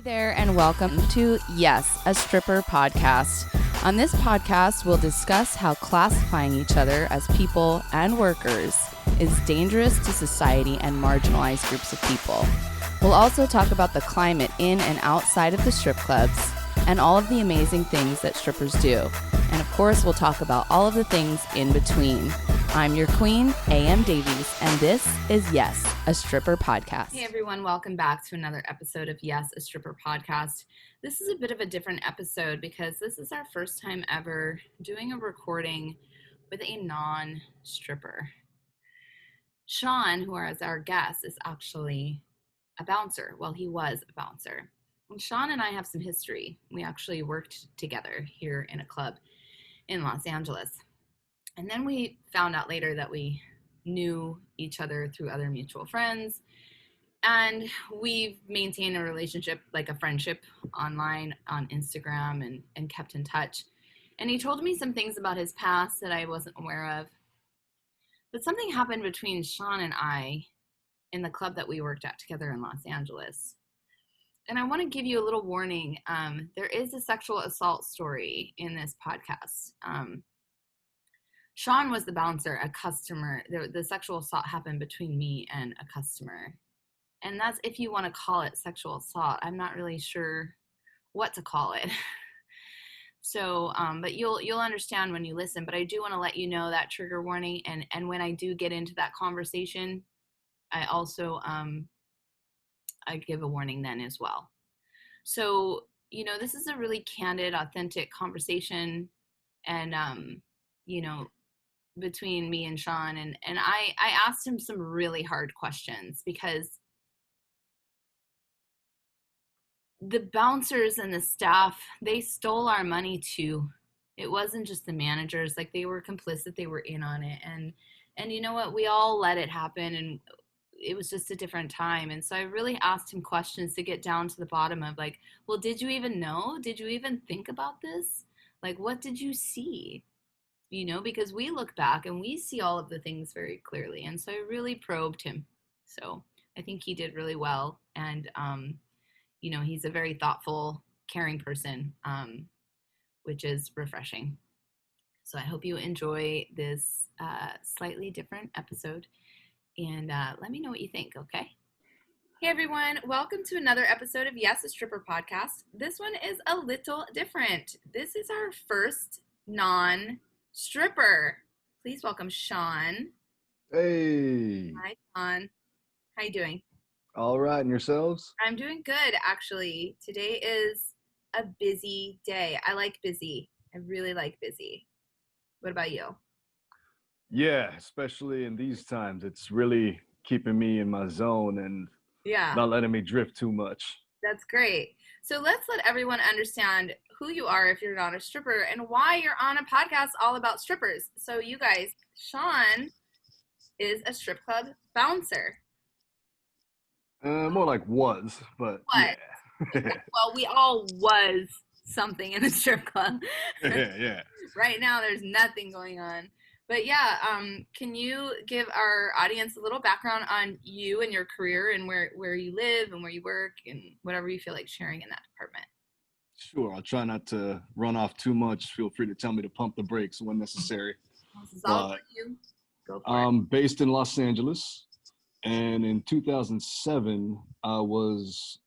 Hey there, and welcome to YAS, a stripper podcast. On this podcast, we'll discuss how classifying each other as people and workers is dangerous to society and marginalized groups of people. We'll also talk about the climate in and outside of the strip clubs and all of the amazing things that strippers do. And of course, we'll talk about all of the things in between. I'm your queen, AM Davies, and this is YAS, a stripper podcast. Hey everyone, welcome back to another episode of YAS, a stripper podcast. This is a bit of a different episode because this is our first time ever doing a recording with a non-stripper. Shaun, who is our guest, is actually a bouncer. Well, he was a bouncer. And Shaun and I have some history. We actually worked together here in a club in Los Angeles. And then we found out later that we knew each other through other mutual friends. And we've maintained a relationship, like a friendship online on Instagram and kept in touch. And he told me some things about his past that I wasn't aware of. But something happened between Shaun and I in the club that we worked at together in Los Angeles. And I want to give you a little warning. There is a sexual assault story in this podcast. Shaun was the bouncer, a customer. The sexual assault happened between me and a customer. And that's, if you want to call it sexual assault. I'm not really sure what to call it. So, but you'll understand when you listen. But I do want to let you know that trigger warning. And when I do get into that conversation, I also I give a warning then as well. So, this is a really candid, authentic conversation. And, between me and Shaun, and I asked him some really hard questions because the bouncers and the staff, they stole our money too. It wasn't just the managers, like they were complicit, they were in on it. And you know what, we all let it happen, and it was just a different time. And so I really asked him questions to get down to the bottom of like, well, did you even know? Did you even think about this? Like, what did you see? Because we look back and we see all of the things very clearly. And so I really probed him. So I think he did really well. And, he's a very thoughtful, caring person, which is refreshing. So I hope you enjoy this slightly different episode. And let me know what you think, okay? Hey everyone, welcome to another episode of YAS, a stripper podcast. This one is a little different. This is our first non-stripper. Please welcome Shaun. Hey. Hi, Shaun. How you doing? All right, and yourselves? I'm doing good, actually. Today is a busy day. I like busy. I really like busy. What about you? Yeah, especially in these times, it's really keeping me in my zone and not letting me drift too much. That's great. So let's let everyone understand who you are if you're not a stripper and why you're on a podcast all about strippers. So you guys, Shaun is a strip club bouncer. More like was, but yeah. Well, we all was something in a strip club. Yeah. Right now, there's nothing going on. But yeah, can you give our audience a little background on you and your career and where you live and where you work and whatever you feel like sharing in that department? Sure, I'll try not to run off too much. Feel free to tell me to pump the brakes when necessary. This is all about you. Go for it. I'm based in Los Angeles, and in 2007, I was,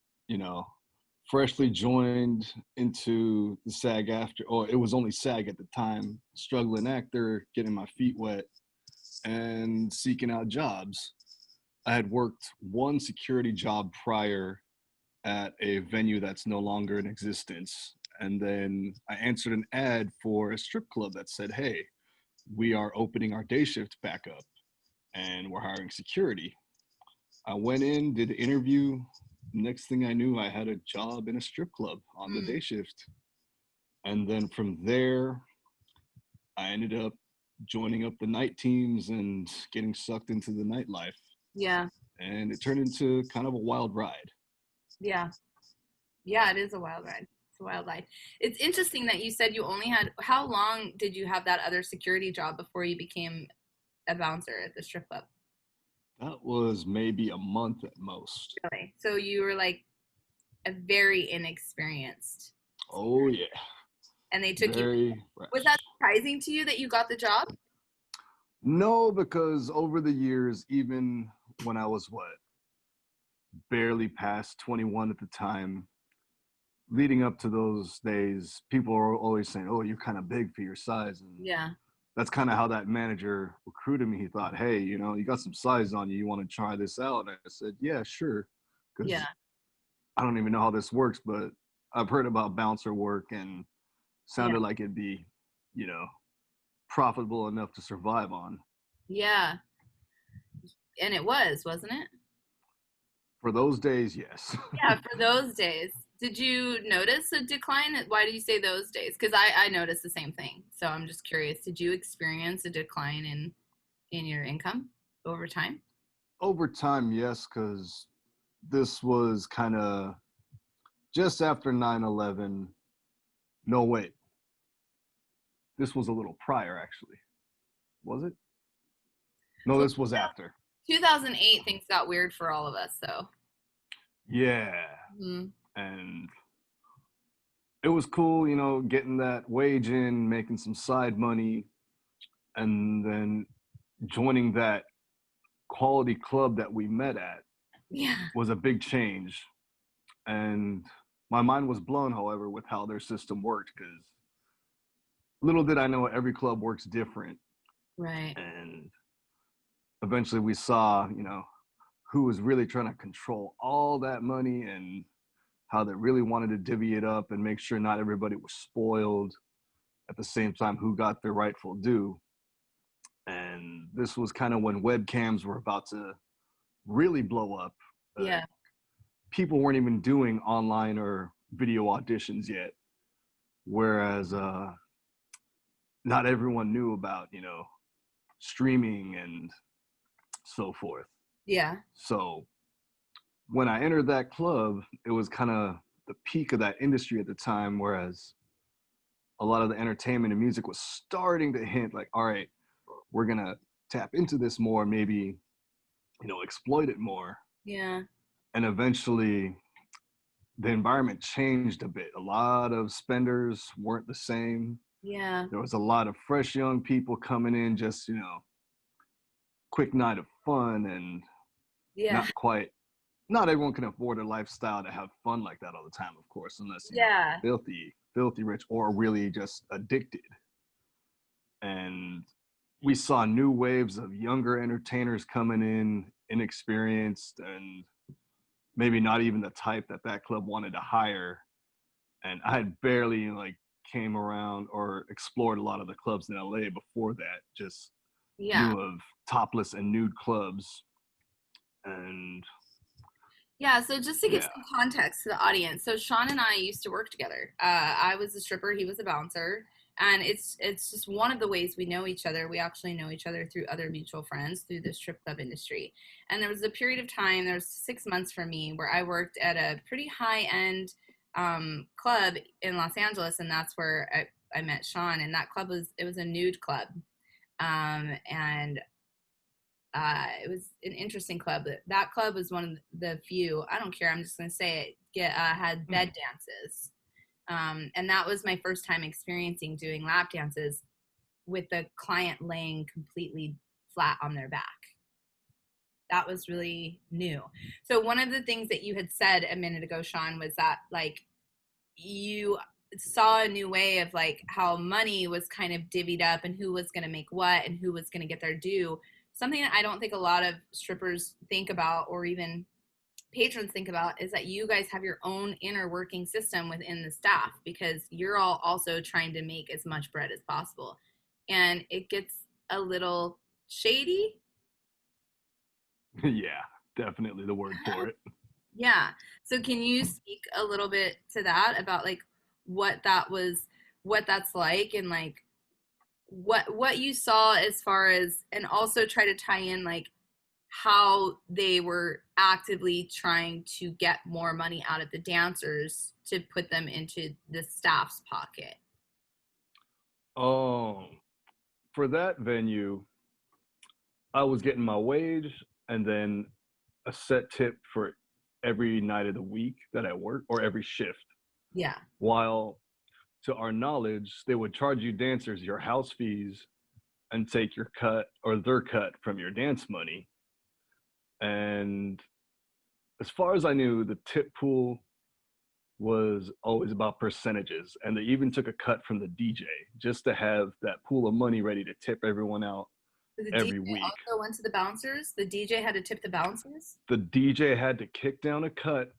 freshly joined into the SAG-AFTRA, or it was only SAG at the time, struggling actor, getting my feet wet and seeking out jobs. I had worked one security job prior at a venue that's no longer in existence. And then I answered an ad for a strip club that said, hey, we are opening our day shift back up and we're hiring security. I went in, did the interview. Next thing I knew, I had a job in a strip club on the day shift. And then from there, I ended up joining up the night teams and getting sucked into the nightlife. Yeah. And it turned into kind of a wild ride. Yeah. Yeah, it is a wild ride. It's a wild ride. It's interesting that you said you only had, how long did you have that other security job before you became a bouncer at the strip club? That was maybe a month at most. Really? So you were like a very inexperienced. Oh yeah, And they took you. very Was fresh. that surprising to you that you got the job? No, because over the years, even when I was barely past 21 at the time, leading up to those days, people are always saying, "Oh, you're kind of big for your size," and Yeah. that's kind of how that manager recruited me. He thought, "Hey, you got some size on you. You want to try this out?" And I said, "Yeah, sure," Yeah. because I don't even know how this works, but I've heard about bouncer work and Yeah. sounded like it'd be, you know, profitable enough to survive on. Yeah. And it was, wasn't it? For those days, yes. Yeah, for those days. Did you notice a decline? Why do you say those days? Because I noticed the same thing. So I'm just curious. Did you experience a decline in your income over time? Over time, yes, because this was kind of just after 9/11. No, wait. This was a little prior, actually. Was it? No, Well, this was after. 2008 things got weird for all of us. So. Yeah. Mm-hmm. And it was cool, getting that wage in, making some side money, and then joining that quality club that we met at Yeah. was a big change. And my mind was blown, however, with how their system worked, because little did I know every club works different. Right. And eventually we saw, who was really trying to control all that money and how they really wanted to divvy it up and make sure not everybody was spoiled, at the same time who got their rightful due. And this was kind of when webcams were about to really blow up. Yeah. People weren't even doing online or video auditions yet, whereas not everyone knew about streaming and so forth. Yeah. So when I entered that club, it was kind of the peak of that industry at the time, whereas a lot of the entertainment and music was starting to hint like, all right, we're going to tap into this more, maybe, exploit it more. Yeah. And eventually the environment changed a bit. A lot of spenders weren't the same. Yeah. There was a lot of fresh young people coming in, just, quick night of fun, and Yeah. not everyone can afford a lifestyle to have fun like that all the time, of course, unless Yeah. filthy rich or really just addicted. And we saw new waves of younger entertainers coming in, inexperienced, and maybe not even the type that club wanted to hire. And I had barely came around or explored a lot of the clubs in LA before that, just Yeah. knew of topless and nude clubs. And Yeah, so just to give yeah. some context to the audience, so Shaun and I used to work together. I was a stripper, he was a bouncer, and it's just one of the ways we know each other. We actually know each other through other mutual friends through the strip club industry. And there was a period of time, there was 6 months for me, where I worked at a pretty high-end club in Los Angeles, and that's where I met Shaun. And that club was a nude club, and it was an interesting club. That club was one of the few, I don't care, I'm just going to say it, had bed dances. And that was my first time experiencing doing lap dances with the client laying completely flat on their back. That was really new. So one of the things that you had said a minute ago, Shaun, was that you saw a new way of how money was kind of divvied up and who was going to make what and who was going to get their due. Something that I don't think a lot of strippers think about, or even patrons think about, is that you guys have your own inner working system within the staff, because you're all also trying to make as much bread as possible. And it gets a little shady. Yeah, definitely the word for it. Yeah. So can you speak a little bit to that, about what that's like, and what you saw as far as, and also try to tie in how they were actively trying to get more money out of the dancers to put them into the staff's pocket? For that venue, I was getting my wage and then a set tip for every night of the week that I work, or every shift. Yeah. While to our knowledge, they would charge you dancers your house fees and take your cut or their cut from your dance money. And as far as I knew, the tip pool was always about percentages. And they even took a cut from the DJ just to have that pool of money ready to tip everyone out So the every DJ week. also went to the bouncers? The DJ had to tip the bouncers? The DJ had to kick down a cut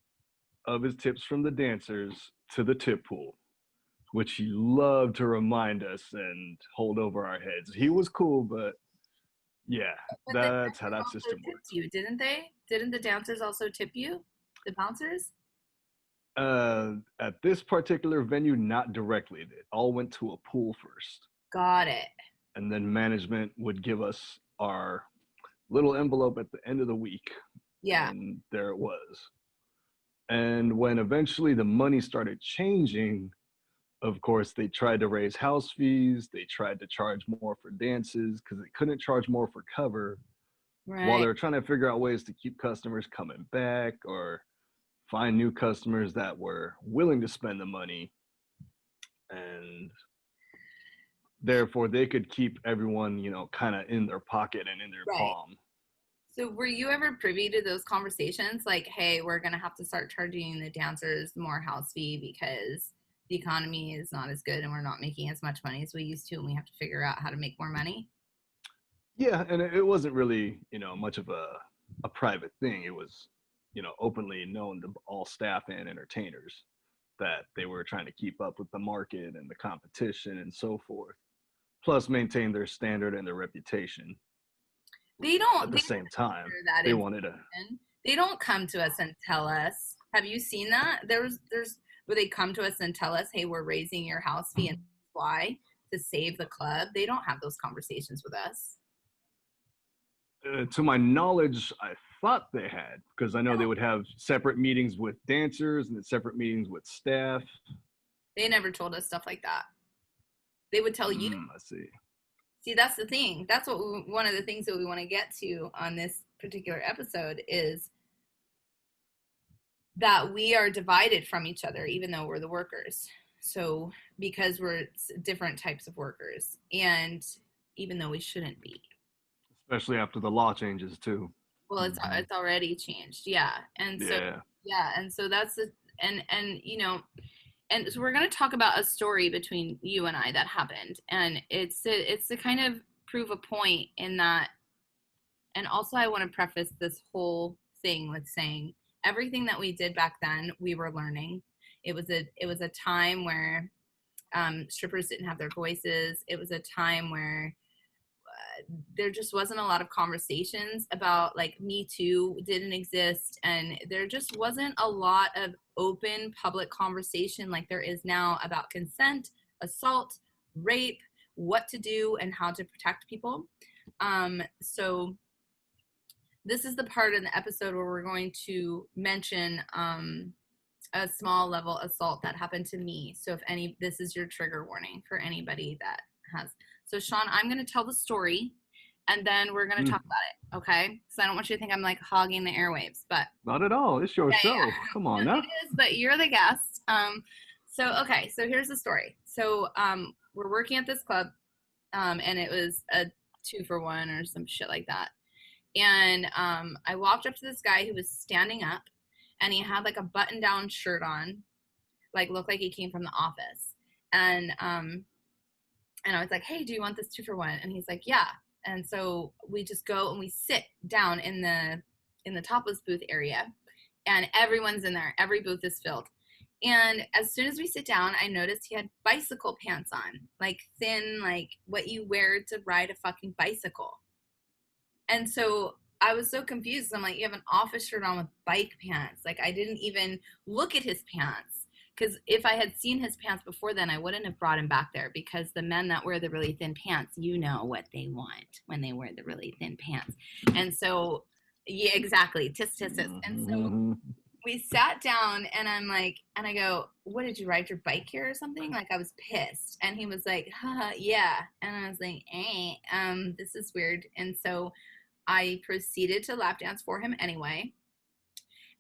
of his tips from the dancers to the tip pool, which he loved to remind us and hold over our heads. He was cool, but yeah, But that's how that also system tipped works. you, didn't they? Didn't the dancers also tip you? The bouncers? At this particular venue, not directly. It all went to a pool first. Got it. And then management would give us our little envelope at the end of the week. Yeah. And there it was. And when eventually the money started changing, of course, they tried to raise house fees. They tried to charge more for dances because they couldn't charge more for cover. Right. While they were trying to figure out ways to keep customers coming back or find new customers that were willing to spend the money. And therefore, they could keep everyone, kind of in their pocket and in their palm. So were you ever privy to those conversations? Like, hey, we're going to have to start charging the dancers more house fee because the economy is not as good and we're not making as much money as we used to, and we have to figure out how to make more money? Yeah, and it wasn't really, much of a private thing. It was, openly known to all staff and entertainers that they were trying to keep up with the market and the competition and so forth, plus maintain their standard and their reputation. They don't. At the same time, they wanted to. They don't come to us and tell us. Have you seen that? There's where they come to us and tell us, hey, we're raising your house fee and why, to save the club. They don't have those conversations with us. To my knowledge, I thought they had, because I know they would have separate meetings with dancers and separate meetings with staff. They never told us stuff like that. They would tell you. I see. See, that's the thing. That's what one of the things that we want to get to on this particular episode is that we are divided from each other, even though we're the workers. So because we're different types of workers, and even though we shouldn't be. Especially after the law changes too. Well, it's already changed, yeah. And so and so that's the and so we're going to talk about a story between you and I that happened, and it's to kind of prove a point in that. And also, I want to preface this whole thing with saying everything that we did back then, we were learning. It was a time where strippers didn't have their voices. It was a time where there just wasn't a lot of conversations about, like, Me Too didn't exist, and there just wasn't a lot of open public conversation like there is now about consent, assault, rape, what to do, and how to protect people. So this is the part in the episode where we're going to mention a small level assault that happened to me. So this is your trigger warning for anybody that has. So Shaun, I'm going to tell the story, and then we're going to talk about it, okay? Because I don't want you to think I'm, like, hogging the airwaves, but... Not at all. It's your show. Yeah. Come on now. It is, but you're the guest. So here's the story. So we're working at this club, and it was a 2-for-1 or some shit like that. And I walked up to this guy who was standing up, and he had, like, a button-down shirt on, like, looked like he came from the office. And I was like, hey, do you want this 2-for-1? And he's like, yeah. And so we just go and we sit down in the topless booth area, and everyone's in there. Every booth is filled. And as soon as we sit down, I noticed he had bicycle pants on, like thin, like what you wear to ride a fucking bicycle. And so I was so confused. I'm like, you have an office shirt on with bike pants. Like, I didn't even look at his pants. Because if I had seen his pants before then, I wouldn't have brought him back there, because the men that wear the really thin pants, you know what they want when they wear the really thin pants. And so, yeah, exactly. Tis. And so we sat down, and I'm like, and I go, what, did you ride your bike here or something? Like, I was pissed. And he was like, yeah. And I was like, this is weird. And so I proceeded to lap dance for him anyway.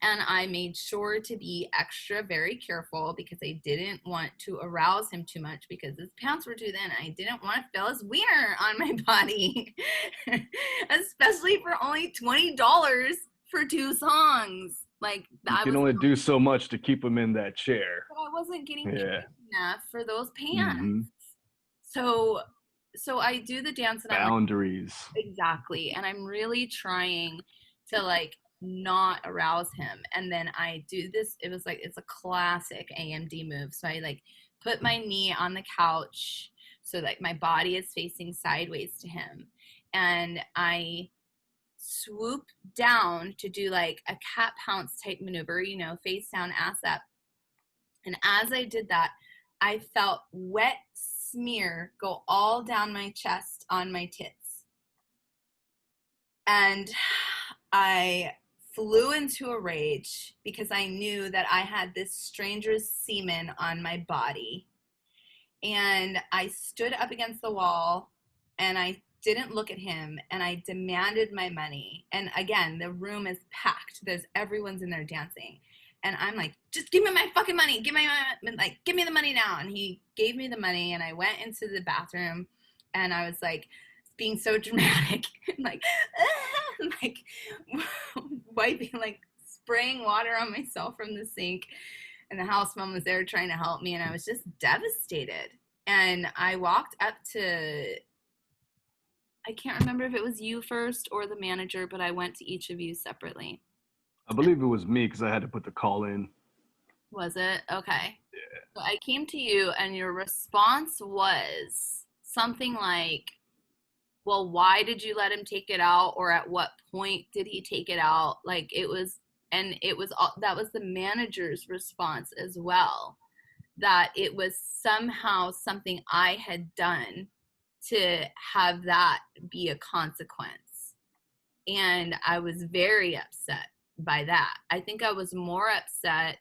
And I made sure to be extra very careful because I didn't want to arouse him too much because his pants were too thin. I didn't want to feel his wiener on my body, especially for only $20 for 2 songs. Like, you can only do so much to keep him in that chair. But I wasn't getting paid enough for those pants. Mm-hmm. So I do the dance and boundaries. I'm like, exactly. And I'm really trying to like not arouse him. And then I do this. It was like, it's a classic AMD move. So I like put my knee on the couch so like my body is facing sideways to him. And I swoop down to do like a cat pounce type maneuver, you know, face down, ass up. And as I did that, I felt wet smear go all down my chest on my tits. And I flew into a rage because I knew that I had this stranger's semen on my body. And I stood up against the wall and I didn't look at him and I demanded my money. And again, the room is packed. Everyone's in there dancing. And I'm like, just give me my fucking money. Give me the money now. And he gave me the money and I went into the bathroom and I was like being so dramatic, like wiping, like spraying water on myself from the sink. And the house mom was there trying to help me. And I was just devastated. And I walked up to, I can't remember if it was you first or the manager, but I went to each of you separately. I believe it was me because I had to put the call in. Was it? Okay. Yeah. So I came to you and your response was something like, well, why did you let him take it out? Or at what point did he take it out? Like that was the manager's response as well, that it was somehow something I had done to have that be a consequence. And I was very upset by that. I think I was more upset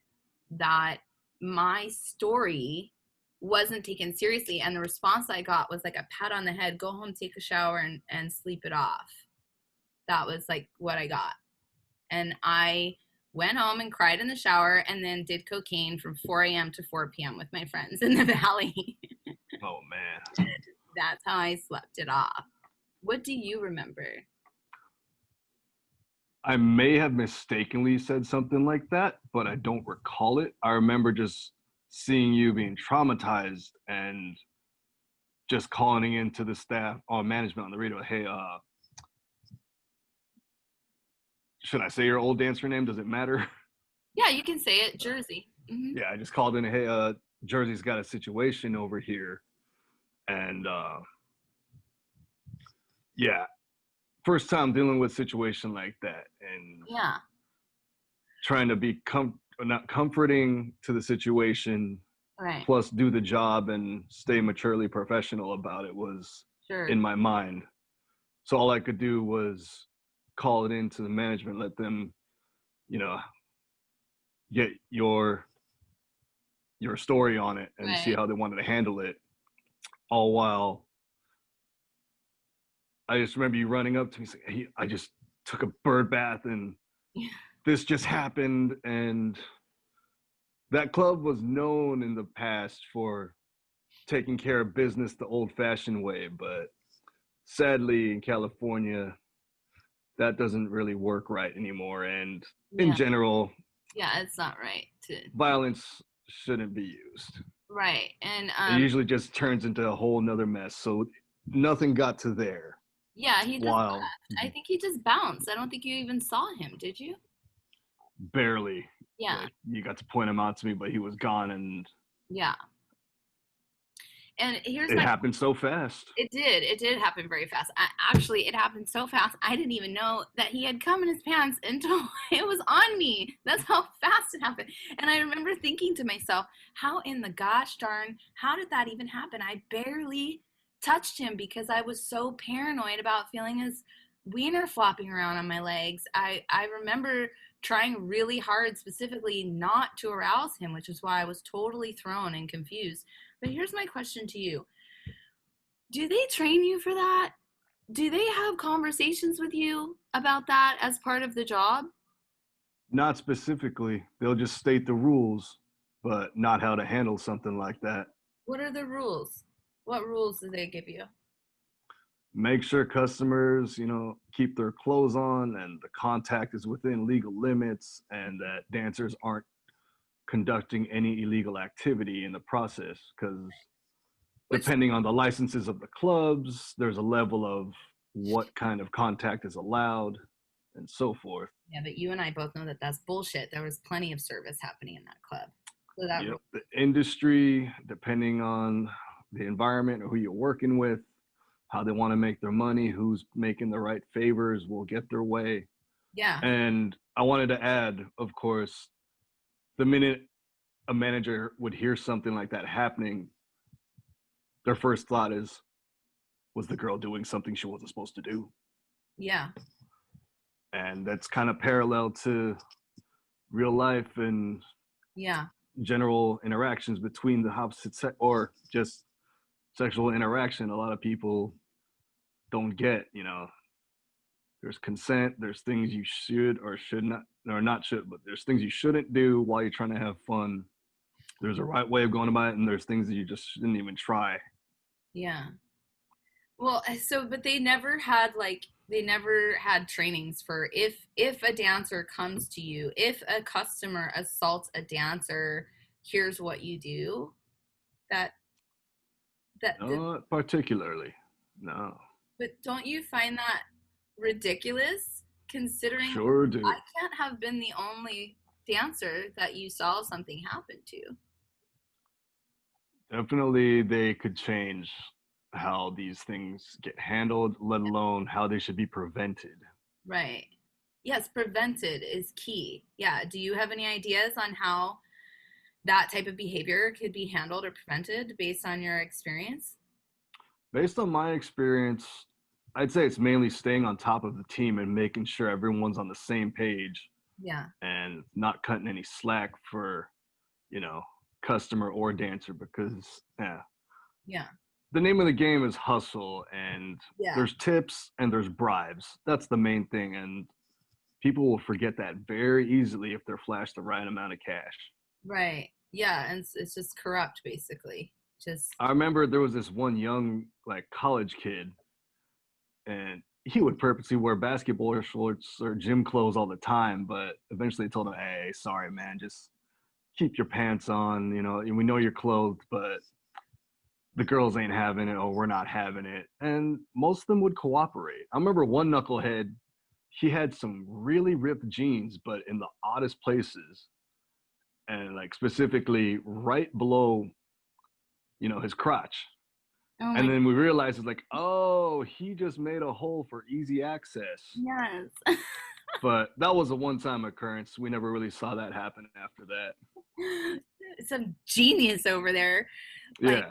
that my story wasn't taken seriously, and the response I got was like a pat on the head, go home, take a shower, and sleep it off. That was like what I got. And I went home and cried in the shower and then did cocaine from 4 a.m. to 4 p.m. with my friends in the valley. Oh, man. That's how I slept it off. What do you remember? I may have mistakenly said something like that, but I don't recall it. I remember just seeing you being traumatized and just calling into the staff or management on the radio, hey, should I say your old dancer name? Does it matter? Yeah, you can say it. Jersey. Mm-hmm. Yeah, I just called in, hey, Jersey's got a situation over here. And yeah, first time dealing with a situation like that, and yeah, trying to be not comforting to the situation, right, plus do the job and stay maturely professional about it was in my mind. So all I could do was call it into the management, let them, you know, get your story on it and see how they wanted to handle it. All while I just remember you running up to me saying, hey, I just took a bird bath and this just happened. And that club was known in the past for taking care of business the old-fashioned way, but sadly in California, that doesn't really work right anymore. And in general, it's not right violence shouldn't be used. Right. And it usually just turns into a whole nother mess. So nothing got to there. Yeah, he just left. I think he just bounced. I don't think you even saw him, did you? Barely. Yeah. Like, you got to point him out to me, but he was gone. And yeah. And it happened so fast. It did happen very fast. Actually, it happened so fast, I didn't even know that he had cum in his pants until it was on me. That's how fast it happened. And I remember thinking to myself, how in the gosh darn, how did that even happen? I barely touched him because I was so paranoid about feeling his wiener flopping around on my legs. I remember trying really hard specifically not to arouse him, which is why I was totally thrown and confused. But here's my question to you. Do they train you for that? Do they have conversations with you about that as part of the job? Not specifically. They'll just state the rules, but not how to handle something like that. What are the rules? What rules do they give you? Make sure customers, keep their clothes on and the contact is within legal limits and that dancers aren't conducting any illegal activity in the process, because depending on the licenses of the clubs, there's a level of what kind of contact is allowed and so forth. Yeah, but you and I both know that that's bullshit. There was plenty of service happening in that club. So that Yep. The industry, depending on the environment or who you're working with, how they want to make their money, who's making the right favors will get their way. Yeah. And I wanted to add, of course, the minute a manager would hear something like that happening, their first thought is, was the girl doing something she wasn't supposed to do? Yeah. And that's kind of parallel to real life and general interactions between the opposite sex, or just sexual interaction. A lot of people don't get, there's consent, there's things you should or should not, or not should, but there's things you shouldn't do while you're trying to have fun. There's a right way of going about it, and there's things that you just shouldn't even try. Yeah. Well, but they never had trainings for if a dancer comes to you, if a customer assaults a dancer, here's what you do. Not particularly, no. But don't you find that ridiculous, considering Sure do. I can't have been the only dancer that you saw something happen to? Definitely they could change how these things get handled, let alone how they should be prevented. Right. Yes, prevented is key. Yeah. Do you have any ideas on how that type of behavior could be handled or prevented based on your experience? Based on my experience, I'd say it's mainly staying on top of the team and making sure everyone's on the same page. Yeah. And not cutting any slack for, customer or dancer, because the name of the game is hustle, and there's tips and there's bribes. That's the main thing, and people will forget that very easily if they're flashed the right amount of cash. Right. Yeah, and it's just corrupt, basically. I remember there was this one young college kid, and he would purposely wear basketball shorts or gym clothes all the time, but eventually told him, hey, sorry man, just keep your pants on, we know you're clothed, but the girls ain't having it, or we're not having it. And most of them would cooperate. I remember one knucklehead, he had some really ripped jeans, but in the oddest places, and specifically right below, his crotch. Oh, and then we realized it's he just made a hole for easy access. Yes. But that was a one-time occurrence. We never really saw that happen after that. Some genius over there. Yeah.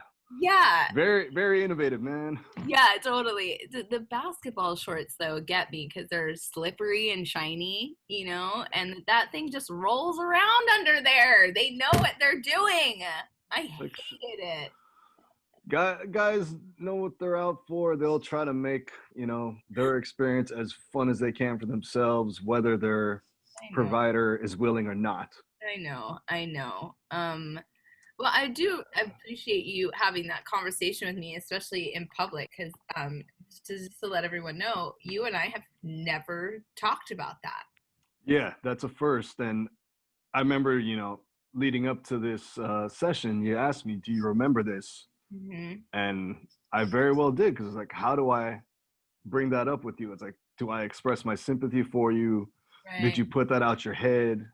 Very, very innovative, man. Yeah, totally. The basketball shorts, though, get me because they're slippery and shiny, and that thing just rolls around under there. They know what they're doing. I hated it. Guys know what they're out for. They'll try to make, their experience as fun as they can for themselves, whether their provider is willing or not. I know. Well, I do appreciate you having that conversation with me, especially in public, because just to let everyone know, you and I have never talked about that. Yeah, that's a first. And I remember, leading up to this session, you asked me, do you remember this? Mm-hmm. And I very well did, because it's how do I bring that up with you? It's do I express my sympathy for you? Right. Did you put that out your head?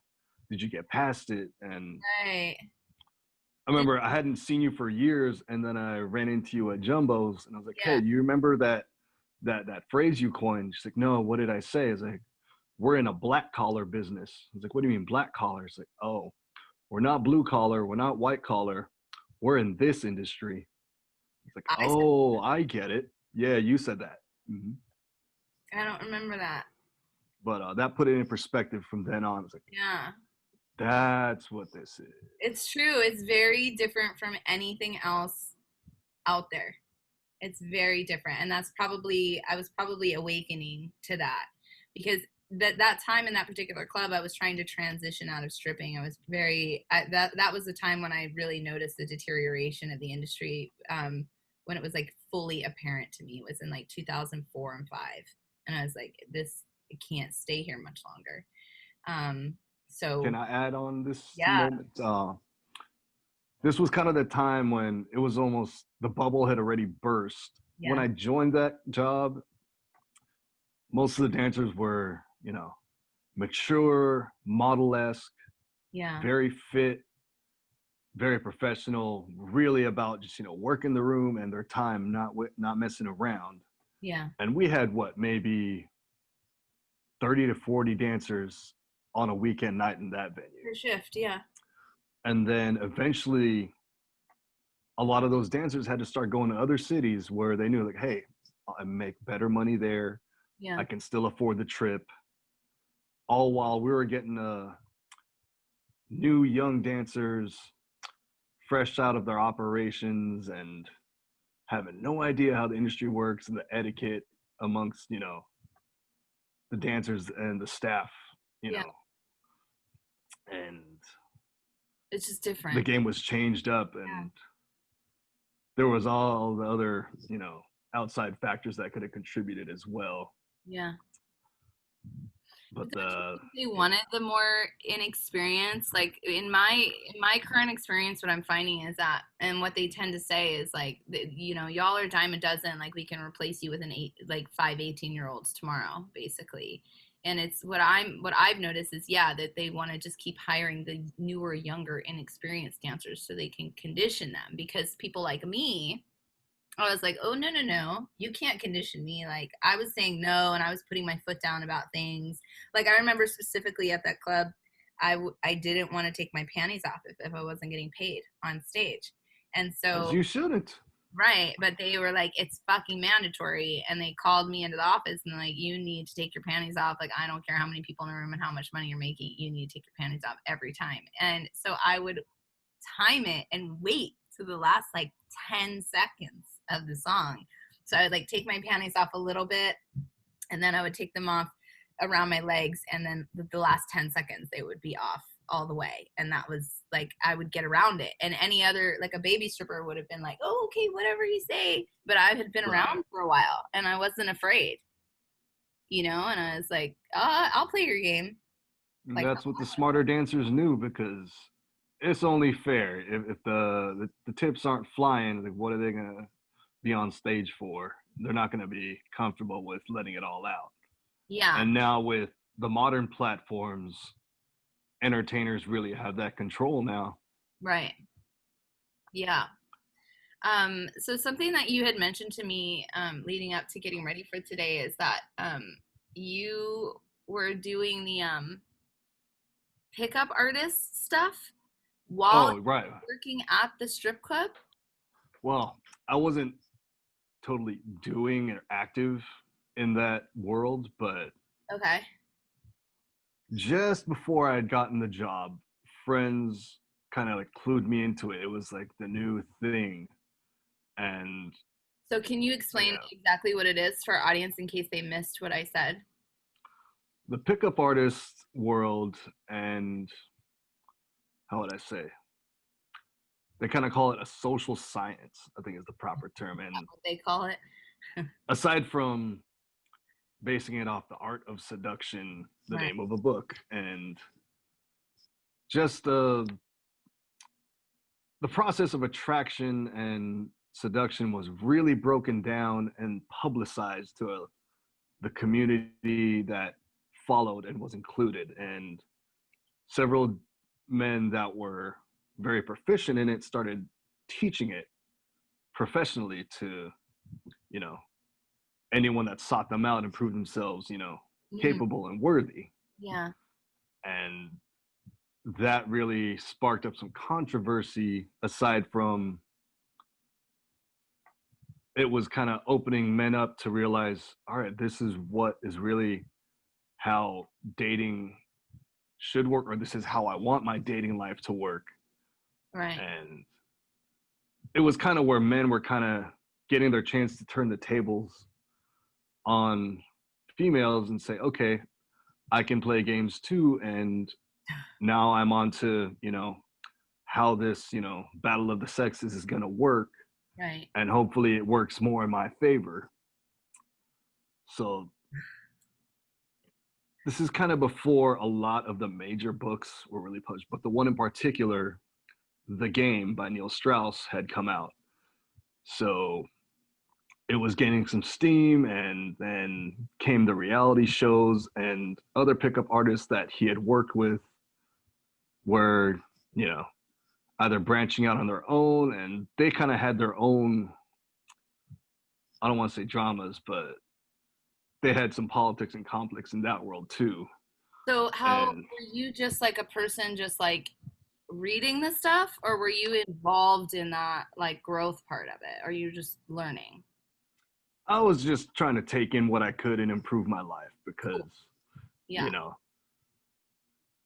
Did you get past it? And right. I remember I hadn't seen you for years, and then I ran into you at Jumbo's, and I was hey, you remember that phrase you coined? She's no, what did I say? It's we're in a black collar business. I was what do you mean black collar? It's oh, we're not blue collar, we're not white collar, we're in this industry. It's I get it. Yeah, you said that. Mm-hmm. I don't remember that. But that put it in perspective from then on. It's yeah. That's what this is. It's true. It's very different from anything else out there. It's very different. And I was probably awakening to that, because that time in that particular club, I was trying to transition out of stripping. I was that was the time when I really noticed the deterioration of the industry, when it was like fully apparent to me. It was in like 2004 and 5, and I was like, this, it can't stay here much longer. So Can I add on this yeah, moment? This was kind of the time when it was almost, the bubble had already burst. When yeah, I joined that job, most of the dancers were, mature, model-esque, yeah, very fit, very professional, really about just, working the room and their time, not messing around. yeah, And we had maybe 30 to 40 dancers on a weekend night in that venue. per shift, yeah, And then eventually a lot of those dancers had to start going to other cities where they knew, like, hey, I make better money there. yeah, I can still afford the trip. All while we were getting new young dancers fresh out of their operations and having no idea how the industry works and the etiquette amongst, the dancers and the staff, yeah. and It's just the different. game was changed up, Yeah, and there was all the other, outside factors that could have contributed as well. yeah. But Don't you think they yeah. wanted the more inexperience? Like in my current experience, what I'm finding is that, and what they tend to say is like, y'all are a dime a dozen. Like we can replace you with five 18-year-olds tomorrow, basically. And it's what I've noticed is, yeah, that they want to just keep hiring the newer, younger, inexperienced dancers so they can condition them, because people like me, I was like, oh, no, no, no, you can't condition me. Like, I was saying no, and I was putting my foot down about things. Like, I remember specifically at that club, I didn't want to take my panties off if I wasn't getting paid on stage. And As so, you shouldn't. right, but they were like, it's fucking mandatory. And they called me into the office and like, you need to take your panties off. Like, I don't care how many people in the room and how much money you're making, you need to take your panties off every time. And so I would time it and wait to the last like 10 seconds of the song. So I would like take my panties off a little bit, and then I would take them off around my legs, and then the last 10 seconds they would be off all the way. And that was like, I would get around it. And any other, like a baby stripper would have been like, oh, okay, whatever you say. But I had been Right. around for a while and I wasn't afraid, and I was like, I'll play your game. And Like, that's what the smarter dancers knew, because it's only fair. If the tips aren't flying, like, what are they gonna be on stage for? They're not gonna be comfortable with letting it all out. yeah, And now with the modern platforms, entertainers really have that control now. right. Yeah. So something that you had mentioned to me leading up to getting ready for today is that you were doing the pickup artist stuff while Oh, right. working at the strip club. Well, I wasn't totally doing or active in that world, but Okay. just before I had gotten the job, friends kind of like clued me into it. It was like the new thing. And So can you explain yeah, exactly what it is for our audience in case they missed what I said? the pickup artist world, and how would I say? They kind of call it a social science, I think is the proper term. That's And what they call it. aside from basing it off the art of seduction, the Right. name of a book, and just the process of attraction and seduction was really broken down and publicized to the community that followed and was included. And several men that were very proficient in it started teaching it professionally to, you know, anyone that sought them out and proved themselves, Mhm. capable and worthy. Yeah. And that really sparked up some controversy, aside from it was kind of opening men up to realize, all right, this is what is really how dating should work, or this is how I want my dating life to work. Right. And it was kind of where men were kind of getting their chance to turn the tables on females and say, okay, I can play games too, and now I'm on to, how this, battle of the sexes is going to work, Right. and hopefully it works more in my favor. So this is kind of before a lot of the major books were really published, but the one in particular, The Game by Neil Strauss, had come out. So it was gaining some steam, and then came the reality shows, and other pickup artists that he had worked with were, either branching out on their own, and they kind of had their own, I don't want to say dramas, but they had some politics and conflicts in that world too. So how And were you just like a person just like reading the stuff, or were you involved in that like growth part of it? Or you just learning? I was just trying to take in what I could and improve my life, because, Yeah.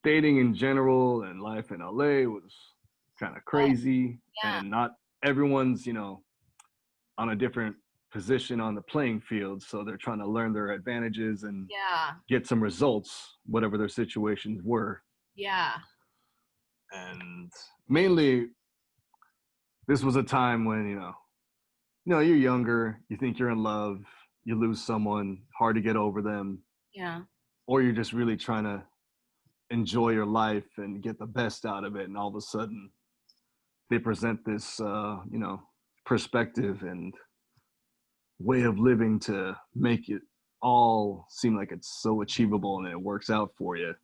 dating in general and life in LA was kind of crazy, Yeah. and not everyone's, on a different position on the playing field. So they're trying to learn their advantages and Yeah. get some results, whatever their situations were. Yeah. And mainly, this was a time when, you're younger, you think you're in love, you lose someone, hard to get over them, Yeah. or you're just really trying to enjoy your life and get the best out of it. And all of a sudden, they present this, perspective and way of living to make it all seem like it's so achievable, and it works out for you.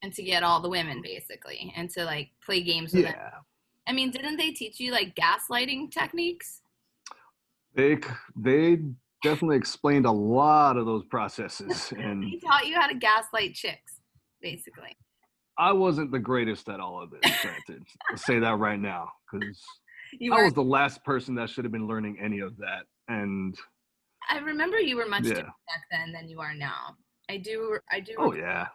And to get all the women basically, and to like play games with them. Yeah, I mean, didn't they teach you like gaslighting techniques? they definitely explained a lot of those processes, and They taught you how to gaslight chicks, basically. I wasn't the greatest at all of this, granted. I'll say that right now, because You I were. was the last person that should have been learning any of that. And I remember you were much yeah, different back then than you are now. I do. oh Remember, yeah.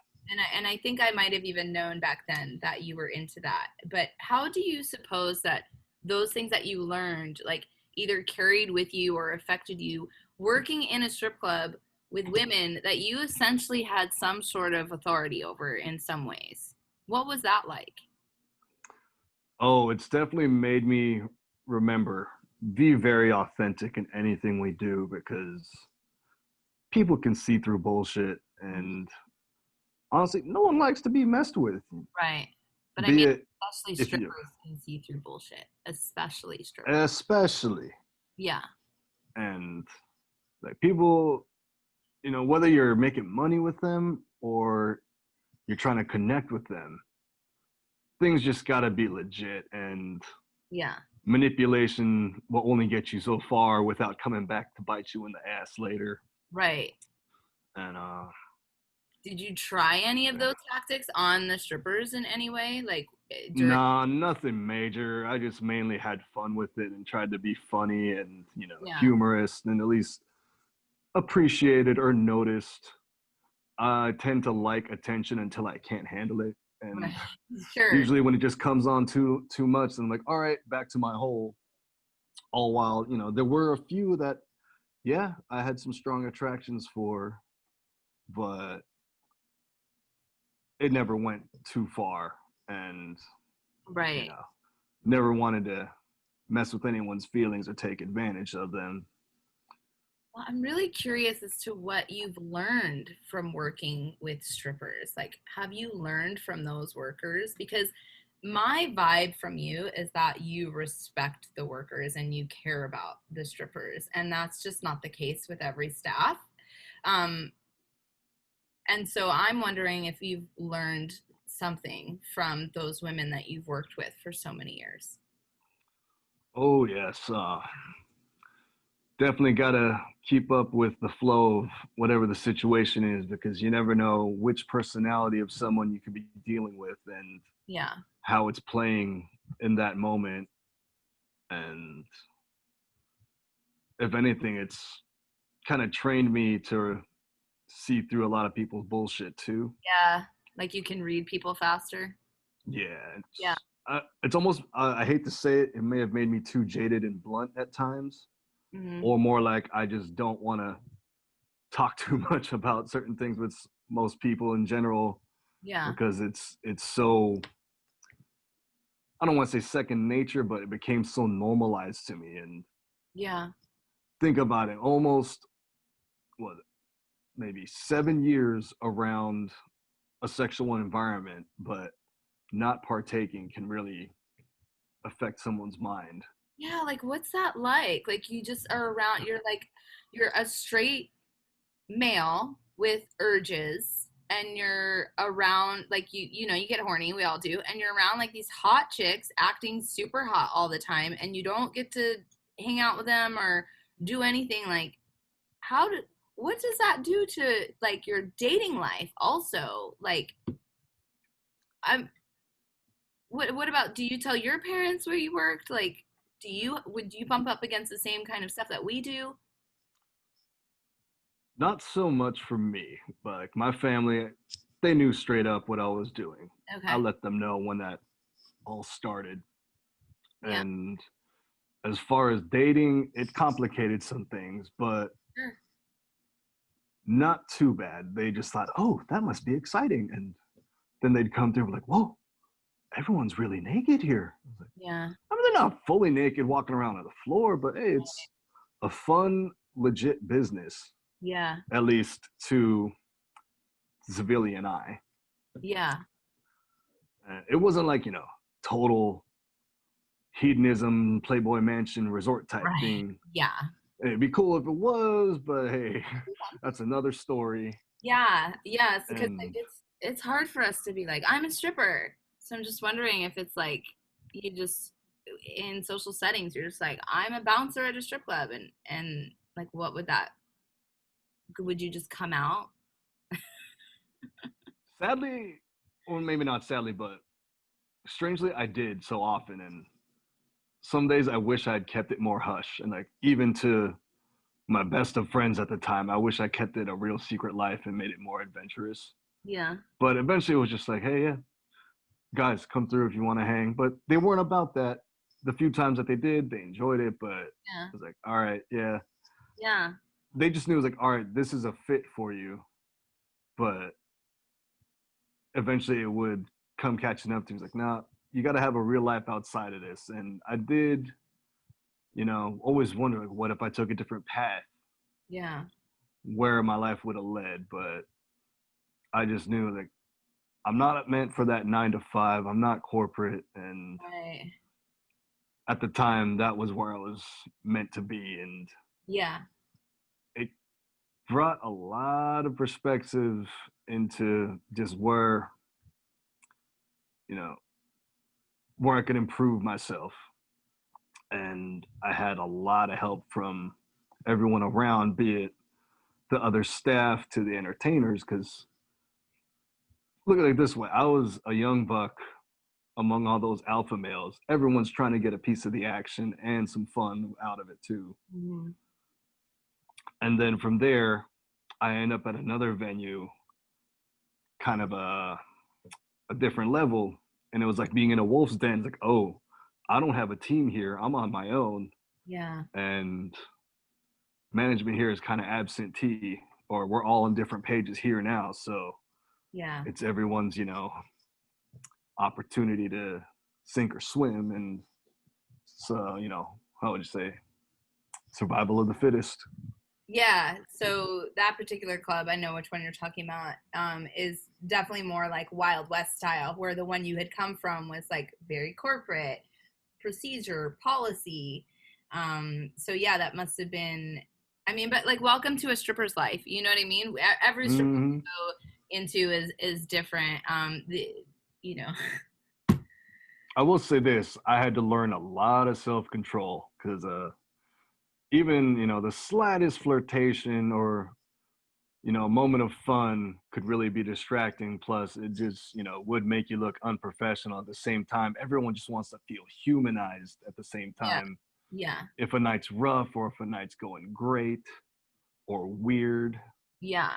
and I think I might have even known back then that you were into that. But how do you suppose that those things that you learned, like either carried with you or affected you working in a strip club with women that you essentially had some sort of authority over in some ways? What was that like? Oh, it's definitely made me remember, be very authentic in anything we do, because people can see through bullshit, and honestly, no one likes to be messed with. Right. But I Be mean, it especially if you, strippers can see through bullshit. Especially strippers. especially, Yeah. and like people, whether you're making money with them or you're trying to connect with them, things just gotta be legit, and Yeah. manipulation will only get you so far without coming back to bite you in the ass later. Right. And Did you try any of those tactics on the strippers in any way? Like during nah, nothing major. I just mainly had fun with it and tried to be funny and, Yeah. humorous, and at least appreciated or noticed. I tend to like attention until I can't handle it. And Right. Sure. usually when it just comes on too much, then I'm like, all right, back to my hole. All while, there were a few that, yeah, I had some strong attractions for, but it never went too far. And, Right. never wanted to mess with anyone's feelings or take advantage of them. Well, I'm really curious as to what you've learned from working with strippers. Like, have you learned from those workers? Because my vibe from you is that you respect the workers and you care about the strippers. And that's just not the case with every staff. Um, and so I'm wondering if you've learned something from those women that you've worked with for so many years. Oh, yes. Definitely got to keep up with the flow of whatever the situation is, because you never know which personality of someone you could be dealing with and Yeah. how it's playing in that moment. And if anything, it's kind of trained me to see through a lot of people's bullshit too. Yeah. Like you can read people faster. Yeah. Yeah. It's almost, I hate to say it, it may have made me too jaded and blunt at times, Mm-hmm. or more like I just don't want to talk too much about certain things with most people in general, Yeah. because it's so, I don't want to say second nature, but it became so normalized to me. And Yeah. think about it, almost what, maybe 7 years around a sexual environment, but not partaking can really affect someone's mind. Yeah, like what's that like? Like you just are around, you're a straight male with urges and you're around like you get horny, we all do, and you're around like these hot chicks acting super hot all the time and you don't get to hang out with them or do anything. Like what does that do to like your dating life also? Like I'm what about, do you tell your parents where you worked? Like would you bump up against the same kind of stuff that we do? Not so much for me, but like my family, they knew straight up what I was doing. I Okay. let them know when that all started. Yeah. And as far as dating, it complicated some things, but Sure. not too bad. They just thought, oh, that must be exciting. And then they'd come through like, whoa, everyone's really naked here. I was like, Yeah. I mean, they're not fully naked walking around on the floor, but hey, it's a fun, legit business, Yeah. at least to civilian eye. Yeah. It wasn't like, total hedonism, Playboy Mansion resort type Right. thing. Yeah. It'd be cool if it was, but hey, that's another story. Yeah. Yes, because like And it's hard for us to be like, I'm a stripper. So I'm just wondering if it's like you just in social settings, you're just like, I'm a bouncer at a strip club, and like what would you just come out? sadly, or maybe not sadly, but strangely, I did so often. And some days I wish I'd kept it more hush. And like, even to my best of friends at the time, I wish I kept it a real secret life and made it more adventurous. Yeah. But eventually it was just like, hey, yeah, guys, come through if you want to hang. But they weren't about that. The few times that they did, they enjoyed it. But Yeah. it was like, all right, yeah. Yeah. They just knew it was like, all right, this is a fit for you. But eventually it would come catching up to me. It's like, nah, you got to have a real life outside of this. And I did, always wonder, like, what if I took a different path, Yeah. where my life would have led. But I just knew, like, I'm not meant for that 9 to 5. I'm not corporate. And Right. at the time, that was where I was meant to be. And Yeah. it brought a lot of perspective into just you know, where I could improve myself. And I had a lot of help from everyone around, be it the other staff to the entertainers. Because look at it this way, I was a young buck among all those alpha males. Everyone's trying to get a piece of the action and some fun out of it too. Mm-hmm. And then from there, I end up at another venue, kind of a different level. And it was like being in a wolf's den. It's like, oh, I don't have a team here. I'm on my own. Yeah. And management here is kind of absentee, or we're all on different pages here now. So Yeah. it's everyone's, opportunity to sink or swim. And so, how would you say, survival of the fittest. Yeah, so that particular club, I know which one you're talking about, is definitely more like Wild West style, where the one you had come from was like very corporate, procedure, policy. So yeah, that must have been, I mean, but like welcome to a stripper's life. You know what I mean? Every stripper you Mm-hmm. go into is different. You know, I will say this, I had to learn a lot of self-control, because even, the slightest flirtation or, a moment of fun could really be distracting. Plus, it just, would make you look unprofessional. At the same time, everyone just wants to feel humanized at the same yeah, time. yeah, If a night's rough or if a night's going great or weird. yeah.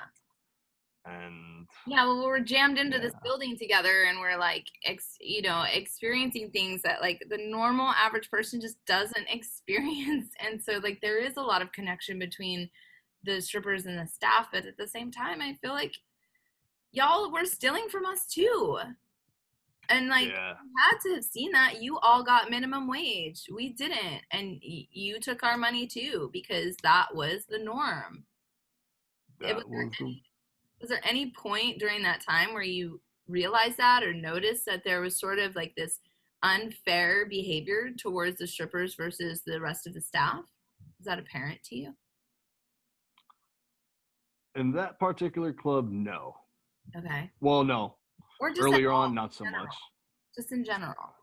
And Yeah, well, we're jammed into this yeah. building together, and we're like, experiencing things that like the normal average person just doesn't experience. And so, like, there is a lot of connection between the strippers and the staff, but at the same time, I feel like y'all were stealing from us too. And like, Yeah. you had to have seen that. You all got minimum wage. We didn't. And you took our money too, because that was the norm. Was there any point during that time where you realized that or noticed that there was sort of like this unfair behavior towards the strippers versus the rest of the staff? Is that apparent to you? In that particular club, no. Okay. Well, no. Or just earlier on, not so much. Just in general.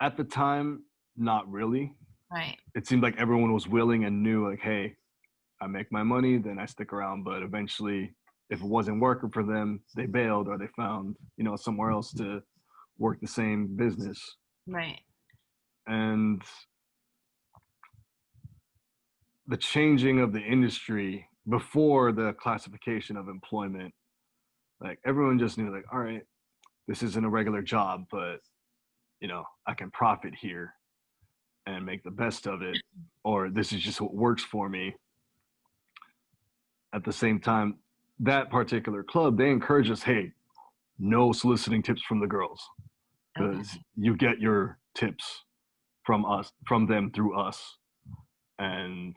At the time, not really. Right. It seemed like everyone was willing and knew, like, hey, I make my money, then I stick around. But eventually, if it wasn't working for them, they bailed or they found, somewhere else to work the same business. Right. And the changing of the industry before the classification of employment, like everyone just knew, like, all right, this isn't a regular job, but I can profit here and make the best of it, or this is just what works for me. At the same time, that particular club, they encourage us, hey, no soliciting tips from the girls, because you get your tips from them through us, and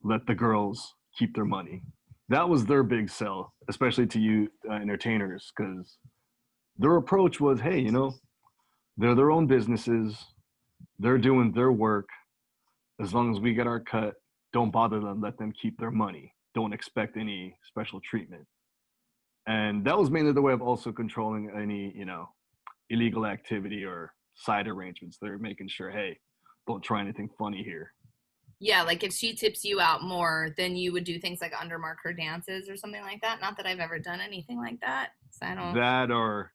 let the girls keep their money. That was their big sell, especially to you entertainers, because their approach was, hey, they're their own businesses, they're doing their work. As long as we get our cut, don't bother them, let them keep their money, don't expect any special treatment. And that was mainly the way of also controlling any illegal activity or side arrangements. They're making sure, hey, don't try anything funny here. Yeah, like if she tips you out more, then you would do things like undermark her dances or something like that. Not that I've ever done anything like that. So I don't. That or,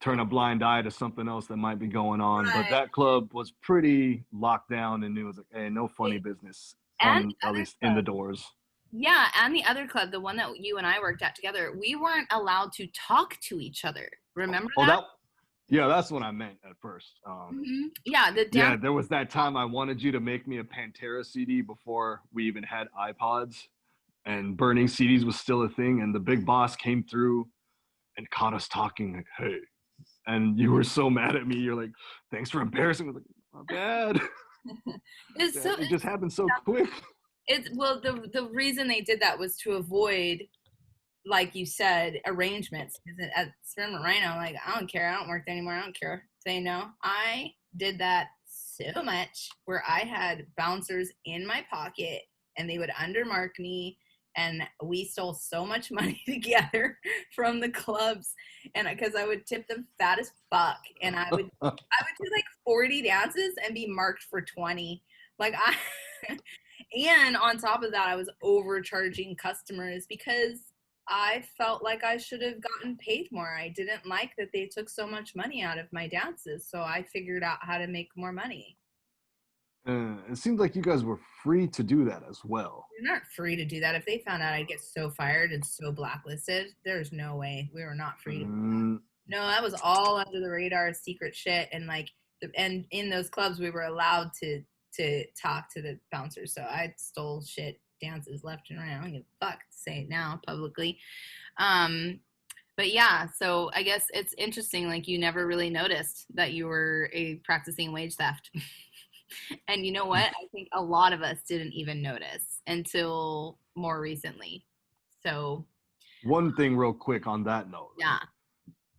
turn a blind eye to something else that might be going on. Right. But that club was pretty locked down and it was like, hey, no funny business, at least in the doors. Yeah, and the other club, the one that you and I worked at together, we weren't allowed to talk to each other. Remember that? Yeah, that's what I meant at first. Yeah, there was that time I wanted you to make me a Pantera CD before we even had iPods, and burning CDs was still a thing. And the big boss came through and caught us talking, like, hey. And you were so mad at me. You're like, thanks for embarrassing me. I was like, my bad. It just happened so quick. The reason they did that was to avoid, like you said, arrangements. Because at Spearmint Rhino, like, I don't care. I don't work there anymore. I don't care. Say no. I did that so much where I had bouncers in my pocket and they would undermark me. And we stole so much money together from the clubs, and because I would tip them fat as fuck, and I would do like 40 dances and be marked for 20. And on top of that, I was overcharging customers because I felt like I should have gotten paid more. I didn't like that they took so much money out of my dances, so I figured out how to make more money. It seemed like you guys were free to do that as well. We're not free to do that. If they found out, I'd get so fired and so blacklisted. There's no way. We were not free to do that. No, that was all under the radar, secret shit. And and in those clubs, we were allowed to talk to the bouncers. So I stole shit dances left and right. I don't give a fuck to say it now publicly. But yeah, so I guess it's interesting. Like, you never really noticed that you were practicing wage theft. And you know what? I think a lot of us didn't even notice until more recently. So one thing real quick on that note. Yeah.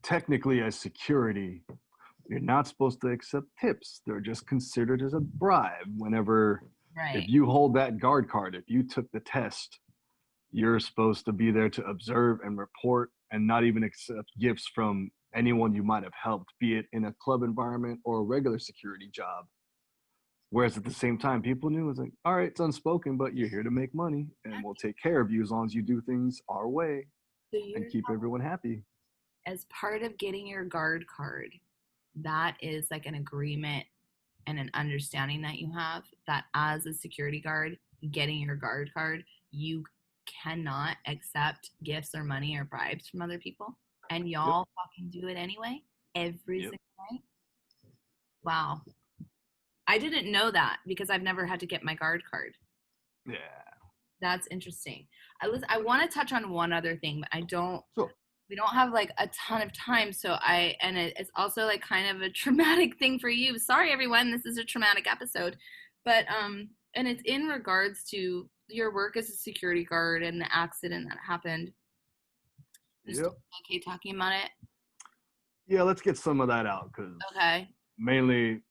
Technically, as security, you're not supposed to accept tips. They're just considered as a bribe whenever, if you hold that guard card, if you took the test, you're supposed to be there to observe and report and not even accept gifts from anyone you might have helped, be it in a club environment or a regular security job. Whereas at the same time, people knew it was like, all right, it's unspoken, but you're here to make money and we'll take care of you as long as you do things our way and keep everyone happy. As part of getting your guard card, that is like an agreement and an understanding that you have that as a security guard, getting your guard card, you cannot accept gifts or money or bribes from other people. And y'all fucking do it anyway, every single night. Wow. I didn't know that because I've never had to get my guard card. Yeah. That's interesting. I want to touch on one other thing, but Sure. we don't have like a ton of time. So it's also like kind of a traumatic thing for you. Sorry, everyone. This is a traumatic episode, but, and it's in regards to your work as a security guard and the accident that happened. Just Yep. okay talking about it? Yeah, let's get some of that out because Okay. mainly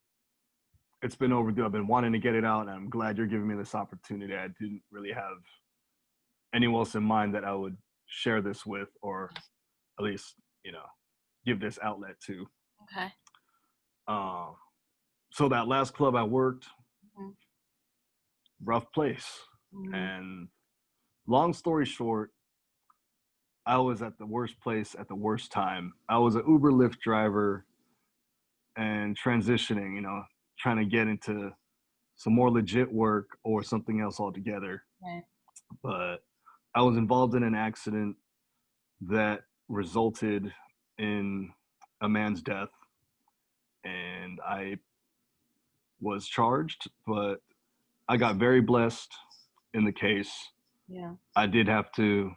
it's been overdue. I've been wanting to get it out, and I'm glad you're giving me this opportunity. I didn't really have anyone else in mind that I would share this with, or at least, give this outlet to. Okay. So that last club I worked, Mhm. rough place. Mhm. And long story short, I was at the worst place at the worst time. I was an Uber Lyft driver and transitioning, trying to get into some more legit work or something else altogether. Right. But I was involved in an accident that resulted in a man's death, and I was charged, but I got very blessed in the case. Yeah. I did have to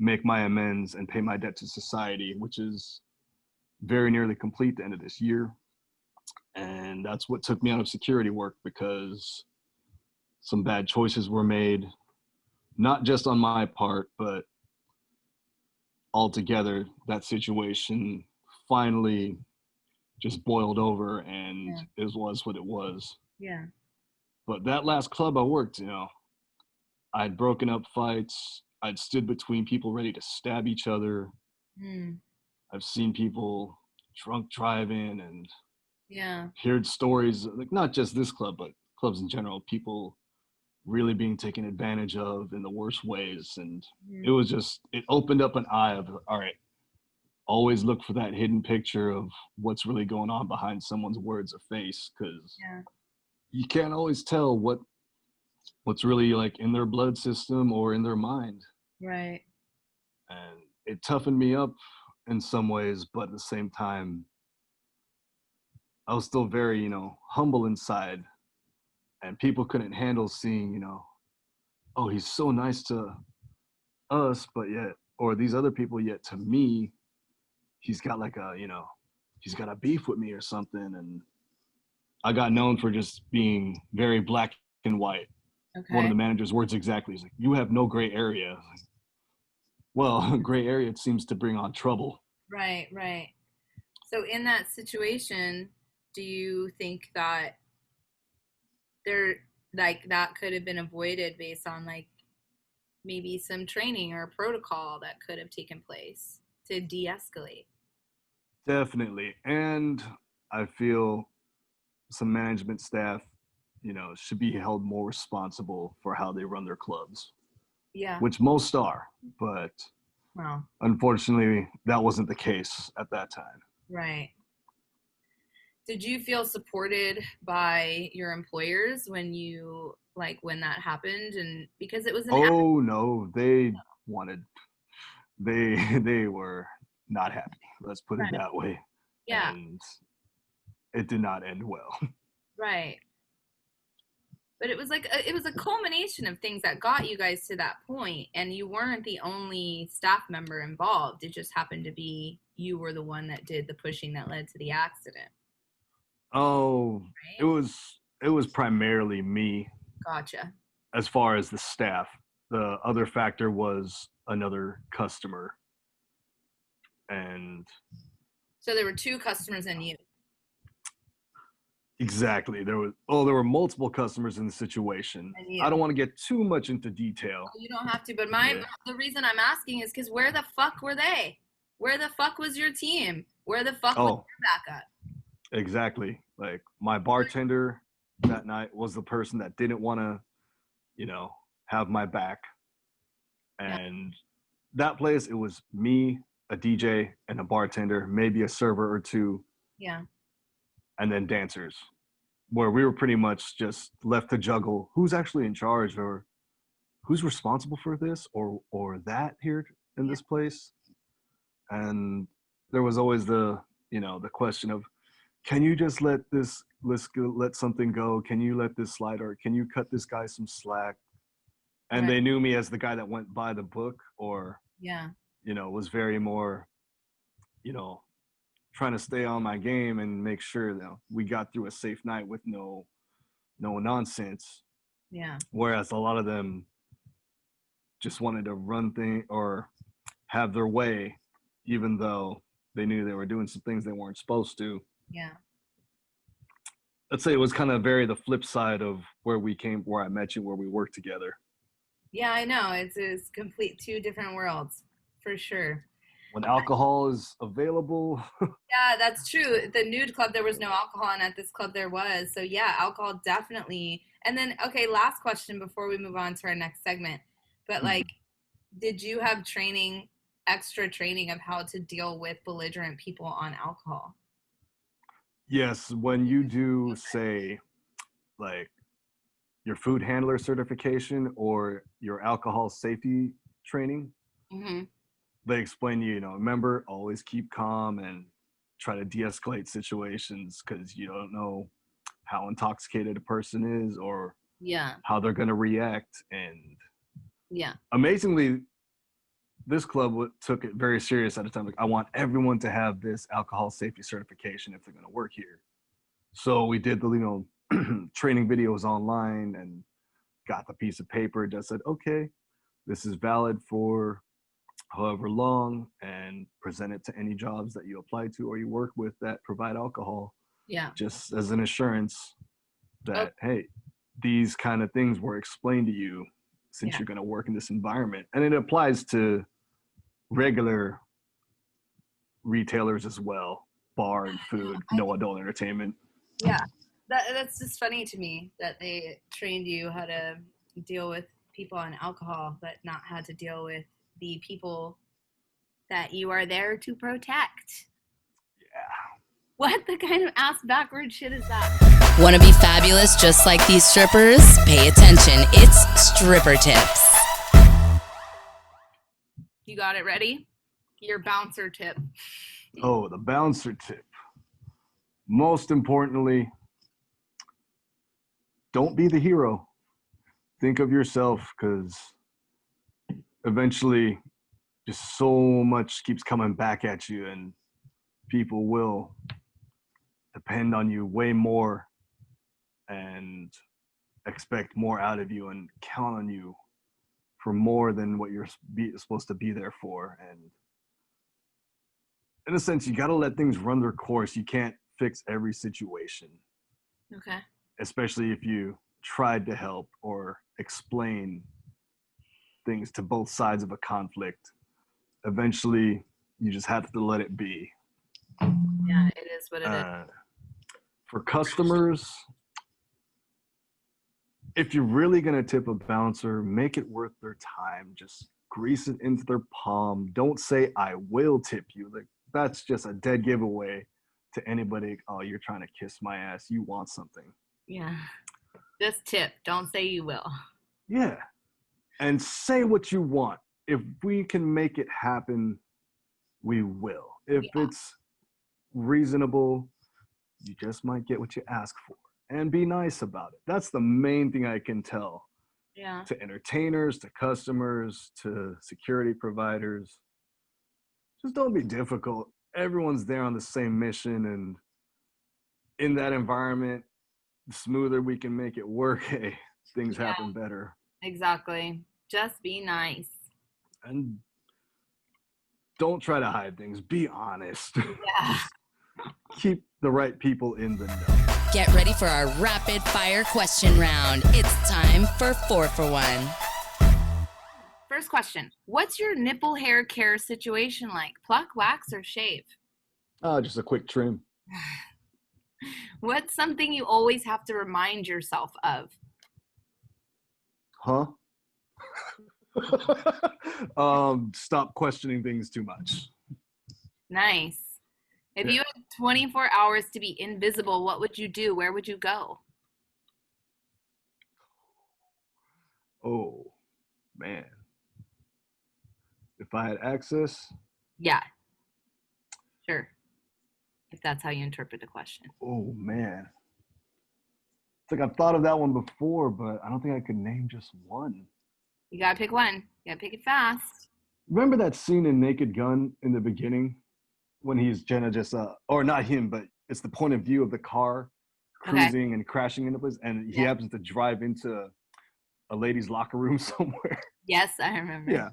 make my amends and pay my debt to society, which is very nearly complete the end of this year. And that's what took me out of security work, because some bad choices were made, not just on my part, but altogether. That situation finally just boiled over, and Yeah. it was what it was. Yeah. But that last club I worked, I'd broken up fights. I'd stood between people ready to stab each other. Mm. I've seen people drunk driving and Yeah. heard stories, like not just this club, but clubs in general, people really being taken advantage of in the worst ways. And it was just, it opened up an eye of, all right, always look for that hidden picture of what's really going on behind someone's words or face, because Yeah. you can't always tell what's really like in their blood system or in their mind. Right. And it toughened me up in some ways, but at the same time, I was still very, humble inside, and people couldn't handle seeing, oh, he's so nice to us, but yet, or these other people, yet to me, he's got like he's got a beef with me or something. And I got known for just being very black and white. Okay. One of the manager's words exactly is like, you have no gray area. Like, well, gray area, it seems to bring on trouble. Right, right. So in that situation, do you think that there like that could have been avoided based on like maybe some training or protocol that could have taken place to de-escalate? Definitely. And I feel some management staff, should be held more responsible for how they run their clubs. Yeah. Which most are, but Wow. unfortunately, that wasn't the case at that time. Right. Did you feel supported by your employers when that happened? And because it was an No, they were not happy. Let's put it that way. Yeah. And it did not end well. Right. But it was a culmination of things that got you guys to that point, and you weren't the only staff member involved. It just happened to be you were the one that did the pushing that led to the accident. Oh, right? It was primarily me. Gotcha. As far as the staff, the other factor was another customer. And so there were two customers and you. Exactly. There were multiple customers in the situation. I don't want to get too much into detail. You don't have to, but the reason I'm asking is because where the fuck were they? Where the fuck was your team? Where the fuck was your backup? Exactly. Like my bartender that night was the person that didn't want to, have my back. And that place, it was me, a DJ, and a bartender, maybe a server or two. Yeah. And then dancers, where we were pretty much just left to juggle who's actually in charge or who's responsible for this or that here in this place. And there was always the question of, can you just let something go? Can you let this slide, or can you cut this guy some slack? And Right. they knew me as the guy that went by the book, or, Yeah. was very more, trying to stay on my game and make sure that we got through a safe night with no nonsense. Yeah. Whereas a lot of them just wanted to run things or have their way, even though they knew they were doing some things they weren't supposed to. Yeah. Let's say it was kind of very the flip side of where I met you, where we worked together. Yeah, I know. It's complete two different worlds, for sure. When alcohol is available. Yeah, that's true. The nude club, there was no alcohol, and at this club there was. So yeah, alcohol definitely. And then, okay, last question before we move on to our next segment. But like, did you have extra training of how to deal with belligerent people on alcohol? Yes, when you do, say, like your food handler certification or your alcohol safety training, Mm-hmm. they explain remember, always keep calm and try to de-escalate situations, because you don't know how intoxicated a person is or Yeah. how they're going to react. And Yeah. amazingly, this club took it very serious at the time. Like, I want everyone to have this alcohol safety certification if they're going to work here. So we did the training videos online and got the piece of paper that said, okay, this is valid for however long, and present it to any jobs that you apply to or you work with that provide alcohol. Yeah. Just as an assurance that, hey, these kind of things were explained to you since you're going to work in this environment. And it applies to regular retailers as well, bar and food, no adult entertainment. Yeah. That's just funny to me that they trained you how to deal with people on alcohol, but not how to deal with the people that you are there to protect. Yeah. What the kind of ass backward shit is that? Want to be fabulous just like these strippers? Pay attention. It's Stripper Tips. You got it ready? Your bouncer tip. Oh, the bouncer tip. Most importantly, don't be the hero. Think of yourself, because eventually just so much keeps coming back at you, and people will depend on you way more and expect more out of you and count on you for more than what you're supposed to be there for. And in a sense, you got to let things run their course. You can't fix every situation. Okay. Especially if you tried to help or explain things to both sides of a conflict. Eventually, you just have to let it be. Yeah, it is what it is. For customers, if you're really going to tip a bouncer, make it worth their time. Just grease it into their palm. Don't say, I will tip you. Like, that's just a dead giveaway to anybody. Oh, you're trying to kiss my ass. You want something. Yeah. Just tip. Don't say you will. Yeah. And say what you want. If we can make it happen, we will. If it's reasonable, you just might get what you ask for. And be nice about it. That's the main thing I can tell. Yeah. To entertainers, to customers, to security providers. Just don't be difficult. Everyone's there on the same mission, and in that environment, the smoother we can make it work, hey, things happen better. Exactly. Just be nice. And don't try to hide things. Be honest. Yeah. Keep the right people in the know. Get ready for our rapid fire question round. It's time for 4 for 1. First question. What's your nipple hair care situation like? Pluck, wax, or shave? Just a quick trim. What's something you always have to remind yourself of? Huh? Stop questioning things too much. Nice. If you had 24 hours to be invisible, what would you do? Where would you go? Oh, man. If I had access? Yeah. Sure. If that's how you interpret the question. Oh, man. It's like I've thought of that one before, but I don't think I could name just one. You gotta pick one. You gotta pick it fast. Remember that scene in Naked Gun in the beginning when he's Jenna just or not him, but it's the point of view of the car cruising and crashing into place, and he happens to drive into a lady's locker room somewhere. Yes, I remember. Yeah,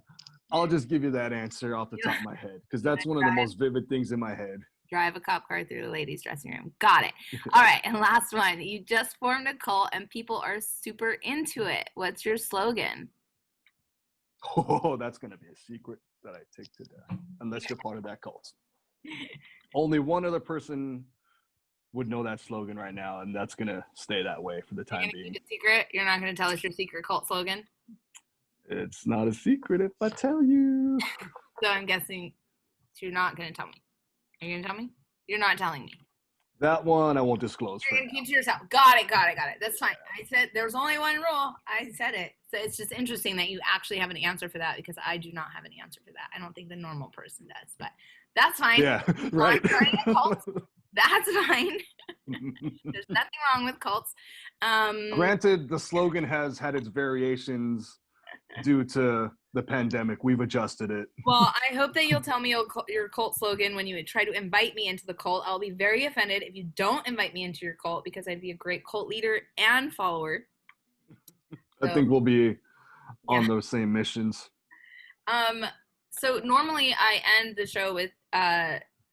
I'll just give you that answer off the top of my head because that's one of the most vivid things in my head. Drive a cop car through a lady's dressing room. Got it. All right, and last one. You just formed a cult and people are super into it. What's your slogan? Oh, that's gonna be a secret that I take to death, unless you're part of that cult. Only one other person would know that slogan right now, and that's gonna stay that way for the time being. Keep it secret? You're not gonna tell us your secret cult slogan? It's not a secret if I tell you. So I'm guessing you're not gonna tell me. Are you gonna tell me? You're not telling me. That one I won't disclose. You're gonna keep to yourself. Got it. That's fine. I said there's only one rule. I said it. So it's just interesting that you actually have an answer for that because I do not have an answer for that. I don't think the normal person does, but that's fine. Yeah, right. That's fine. There's nothing wrong with cults. Granted, the slogan has had its variations due to the pandemic. We've adjusted it. Well, I hope that you'll tell me your cult slogan when you try to invite me into the cult. I'll be very offended if you don't invite me into your cult because I'd be a great cult leader and follower. I think we'll be on those same missions. So normally I end the show with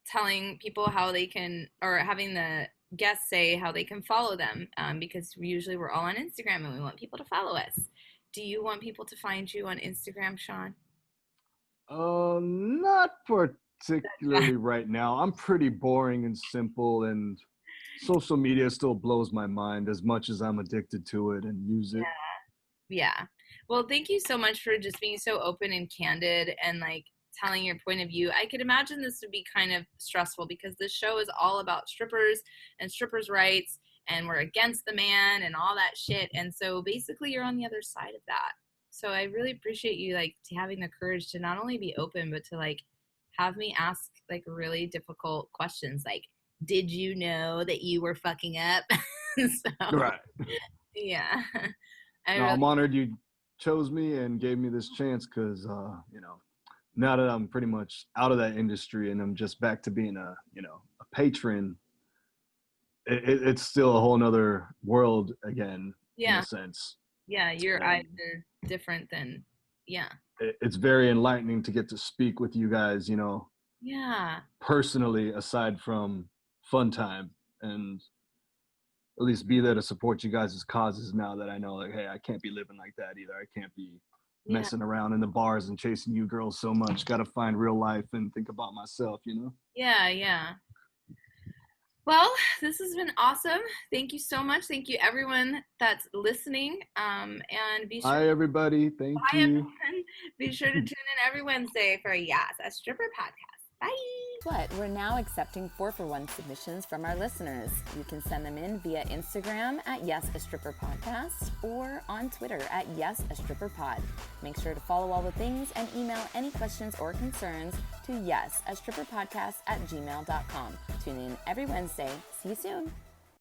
telling people how they can, or having the guests say how they can follow them, because usually we're all on Instagram and we want people to follow us. Do you want people to find you on Instagram, Shaun? Not particularly right now. I'm pretty boring and simple, and social media still blows my mind as much as I'm addicted to it and use it. Yeah. Well, thank you so much for just being so open and candid and like telling your point of view. I could imagine this would be kind of stressful because this show is all about strippers and strippers' rights, and we're against the man and all that shit. And so basically you're on the other side of that. So I really appreciate you like having the courage to not only be open, but to like have me ask like really difficult questions. Like, did you know that you were fucking up? So, Right. Yeah. I'm honored you chose me and gave me this chance because, now that I'm pretty much out of that industry and I'm just back to being a patron, it's still a whole nother world again, in a sense. Yeah, your eyes are different than, It's very enlightening to get to speak with you guys, personally, aside from fun time, and at least be there to support you guys' causes now that I know, like, hey, I can't be living like that either. I can't be messing around in the bars and chasing you girls so much. Got to find real life and think about myself, Yeah. Well, this has been awesome. Thank you so much. Thank you, everyone that's listening. And be sure. Hi, everybody. Thank you. Everyone. Be sure to tune in every Wednesday for YAS, a stripper podcast. Bye. What? We're now accepting 4-for-1 submissions from our listeners. You can send them in via Instagram at YAS a Stripper Podcast or on Twitter at YAS a Stripper Pod. Make sure to follow all the things and email any questions or concerns to YAS a Stripper Podcast at gmail.com. Tune in every Wednesday. See you soon.